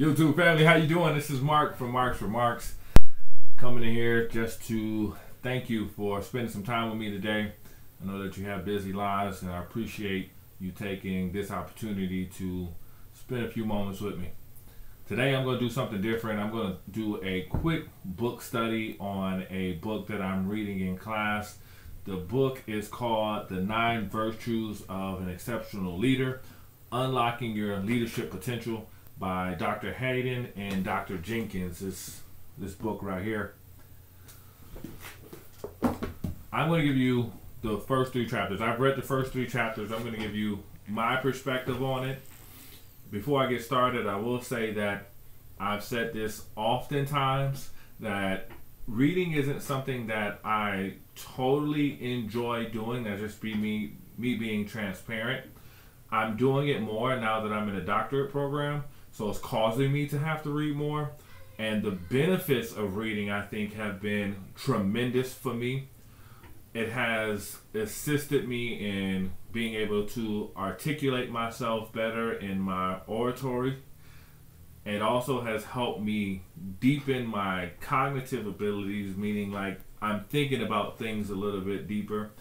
YouTube family, how you doing? This is Mark from Mark's Remarks, coming in here just to thank you for spending some time with me today. I know that you have busy lives, and I appreciate you taking this opportunity to spend a few moments with me. Today I'm going to do something different. I'm going to do a quick book study on a book that I'm reading in class. The book is called The 9 Virtues of an Exceptional Leader, Unlocking Your Leadership Potential by Dr. Haden and Dr. Jenkins. This book right here. I'm going to give you the first 3 chapters. I've read the first 3 chapters. I'm going to give you my perspective on it. Before I get started, I will say that I've said this oftentimes, that reading isn't something that I totally enjoy doing. That's just me being transparent. I'm doing it more now that I'm in a doctorate program, so it's causing me to have to read more. And the benefits of reading, I think, have been tremendous for me. It has assisted me in being able to articulate myself better in my oratory. It also has helped me deepen my cognitive abilities, meaning like I'm thinking about things a little bit deeper.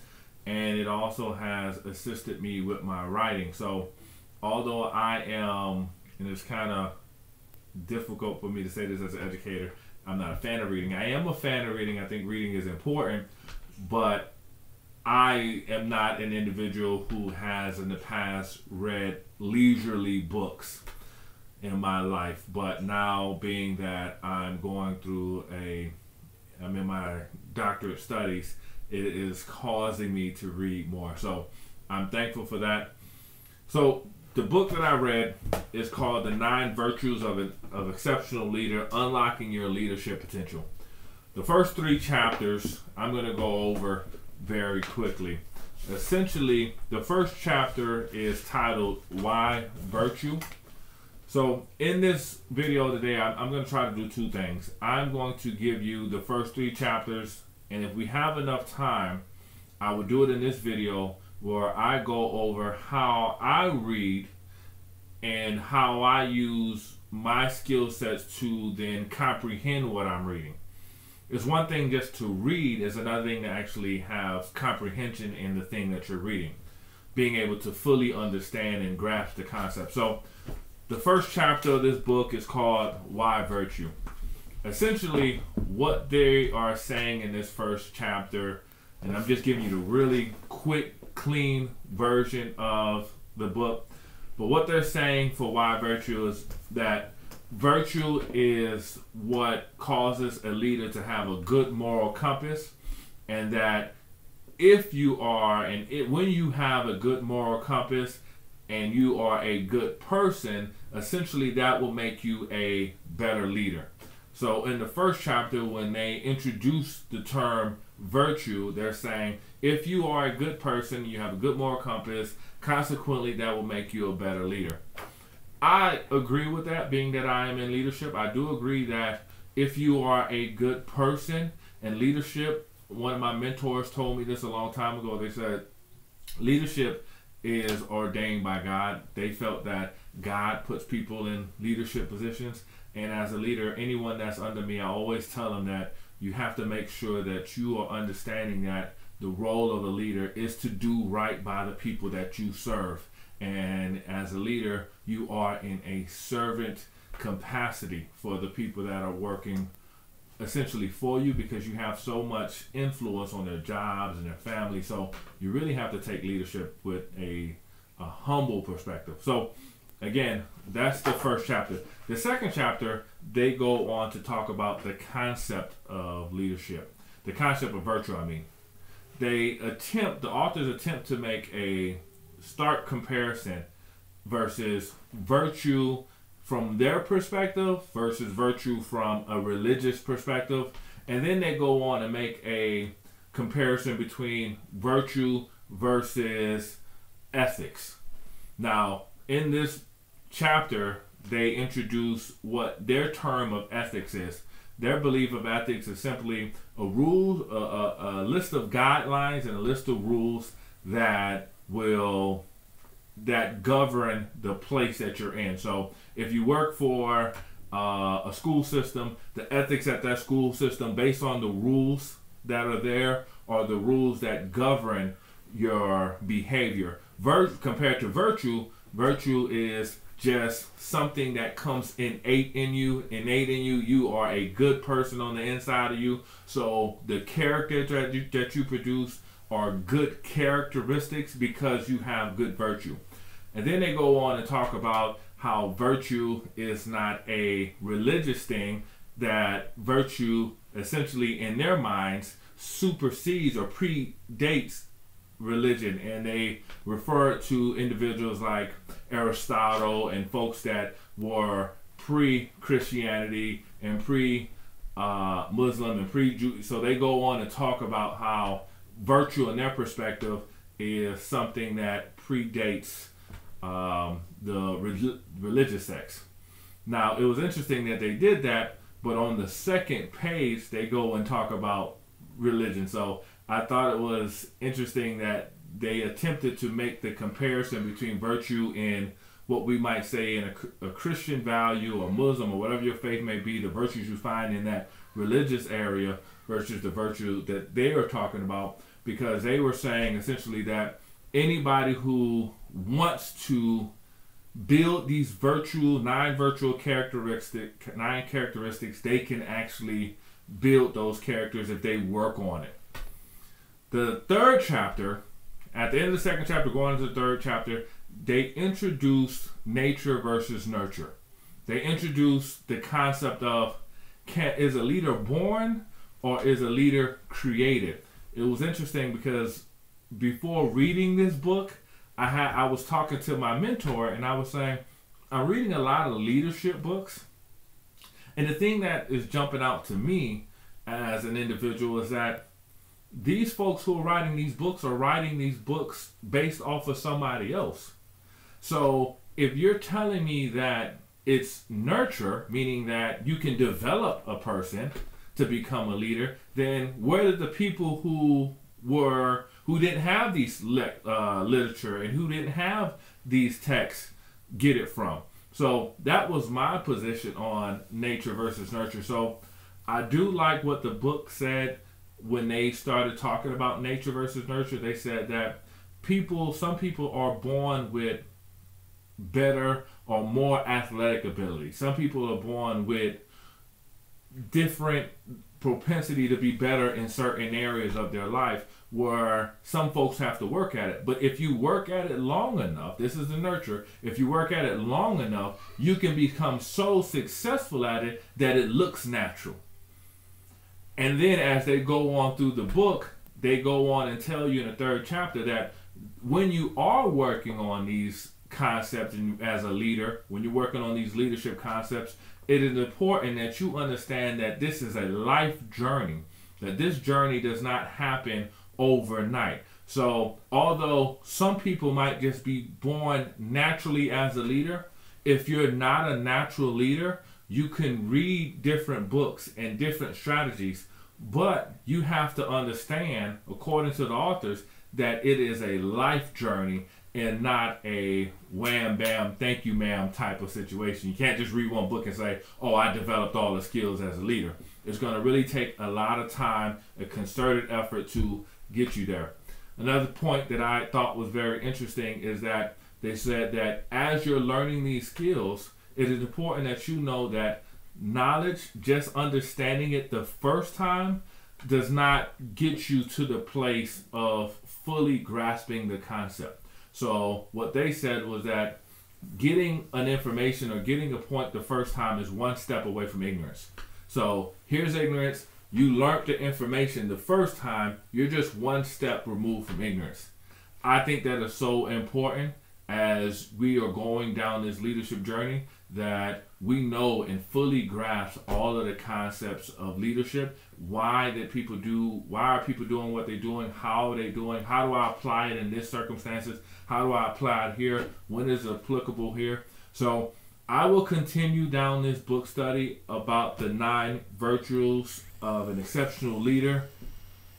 And it also has assisted me with my writing. So although I am, and it's kind of difficult for me to say this as an educator, I'm not a fan of reading. I am a fan of reading. I think reading is important, but I am not an individual who has in the past read leisurely books in my life. But now, being that I'm in my doctorate studies, it is causing me to read more. So I'm thankful for that. So the book that I read is called The 9 Virtues of Exceptional Leader, Unlocking Your Leadership Potential. The first 3 chapters I'm going to go over very quickly. Essentially, the first chapter is titled Why Virtue? So in this video today, I'm going to try to do 2 things. I'm going to give you the first 3 chapters, and if we have enough time, I will do it in this video where I go over how I read and how I use my skill sets to then comprehend what I'm reading. It's one thing just to read, it's another thing to actually have comprehension in the thing that you're reading, being able to fully understand and grasp the concept. So the first chapter of this book is called Why Virtue? Essentially, what they are saying in this first chapter, and I'm just giving you the really quick, clean version of the book, but what they're saying for Why Virtue is that virtue is what causes a leader to have a good moral compass, and that if you are, when you have a good moral compass and you are a good person, essentially that will make you a better leader. So in the first chapter, when they introduce the term virtue, they're saying if you are a good person, you have a good moral compass, consequently that will make you a better leader. I agree with that, being that I am in leadership. I do agree that if you are a good person in leadership, one of my mentors told me this a long time ago. They said leadership is ordained by God. They felt that God puts people in leadership positions. And as a leader, anyone that's under me, I always tell them that you have to make sure that you are understanding that the role of a leader is to do right by the people that you serve. And as a leader, you are in a servant capacity for the people that are working essentially for you, because you have so much influence on their jobs and their family. So you really have to take leadership with a humble perspective. So again, that's the first chapter. The second chapter, they go on to talk about the concept of leadership, the concept of virtue, I mean. The authors attempt to make a stark comparison versus virtue from their perspective versus virtue from a religious perspective. And then they go on and make a comparison between virtue versus ethics. Now, in this chapter, they introduce what their term of ethics is. Their belief of ethics is simply a list of guidelines and a list of rules that govern the place that you're in. So if you work for a school system, the ethics at that school system based on the rules that are there or the rules that govern your behavior. Compared to virtue, virtue is just something that comes innate in you. You are a good person on the inside of you. So the character that you produce are good characteristics because you have good virtue. And then they go on and talk about how virtue is not a religious thing, that virtue essentially in their minds supersedes or predates religion, and they refer to individuals like Aristotle and folks that were pre-Christianity and pre-Muslim and pre-Jew. So they go on and talk about how virtue in their perspective is something that predates the religious sects. Now, it was interesting that they did that, but on the second page, they go and talk about religion. So I thought it was interesting that they attempted to make the comparison between virtue and what we might say in a Christian value or Muslim or whatever your faith may be, the virtues you find in that religious area versus the virtue that they are talking about, because they were saying essentially that anybody who wants to build these nine characteristics, they can actually build those characters if they work on it. The third chapter, at the end of the second chapter, going into the third chapter, they introduced nature versus nurture. They introduced the concept of is a leader born or is a leader created? It was interesting because before reading this book, I was talking to my mentor and I was saying, I'm reading a lot of leadership books. And the thing that is jumping out to me as an individual is that these folks who are writing these books based off of somebody else. So if you're telling me that it's nurture, meaning that you can develop a person to become a leader, then where did the people who didn't have these literature and who didn't have these texts get it from? So that was my position on nature versus nurture. So I do like what the book said when they started talking about nature versus nurture. They said that some people are born with better or more athletic ability. Some people are born with different propensity to be better in certain areas of their life, where some folks have to work at it. But if you work at it long enough, this is the nurture, if you work at it long enough, you can become so successful at it that it looks natural. And then as they go on through the book, they go on and tell you in the third chapter that when you are working on these concepts and as a leader, when you're working on these leadership concepts, it is important that you understand that this is a life journey, that this journey does not happen overnight. So although some people might just be born naturally as a leader, if you're not a natural leader, you can read different books and different strategies, but you have to understand, according to the authors, that it is a life journey and not a wham bam thank you ma'am type of situation. You can't just read one book and say, oh, I developed all the skills as a leader. It's going to really take a lot of time, a concerted effort to get you there. Another point that I thought was very interesting is that they said that as you're learning these skills, it is important that you know that knowledge, just understanding it the first time, does not get you to the place of fully grasping the concept. So what they said was that getting an information or getting a point the first time is one step away from ignorance. So here's ignorance. You learned the information the first time. You're just one step removed from ignorance. I think that is so important as we are going down this leadership journey, that we know and fully grasp all of the concepts of leadership. Why are people doing what they're doing? How are they doing? How do I apply it in this circumstances? How do I apply it here? When is it applicable here? So I will continue down this book study about the 9 virtues of an exceptional leader.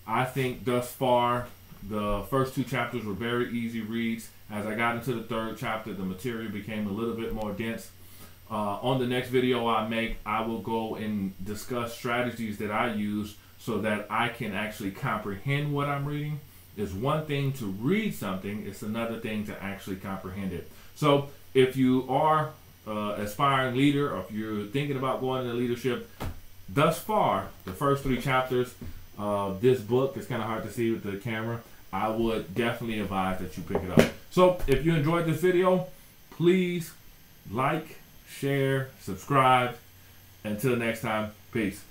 I think thus far the first 2 chapters were very easy reads. As I got into the third chapter, the material became a little bit more dense. On the next video I make, I will go and discuss strategies that I use so that I can actually comprehend what I'm reading. It's one thing to read something, it's another thing to actually comprehend it. So if you are aspiring leader, or if you're thinking about going into leadership, thus far, the first 3 chapters of this book, it's kind of hard to see with the camera, I would definitely advise that you pick it up. So if you enjoyed this video, please like, share, subscribe. Until next time, peace.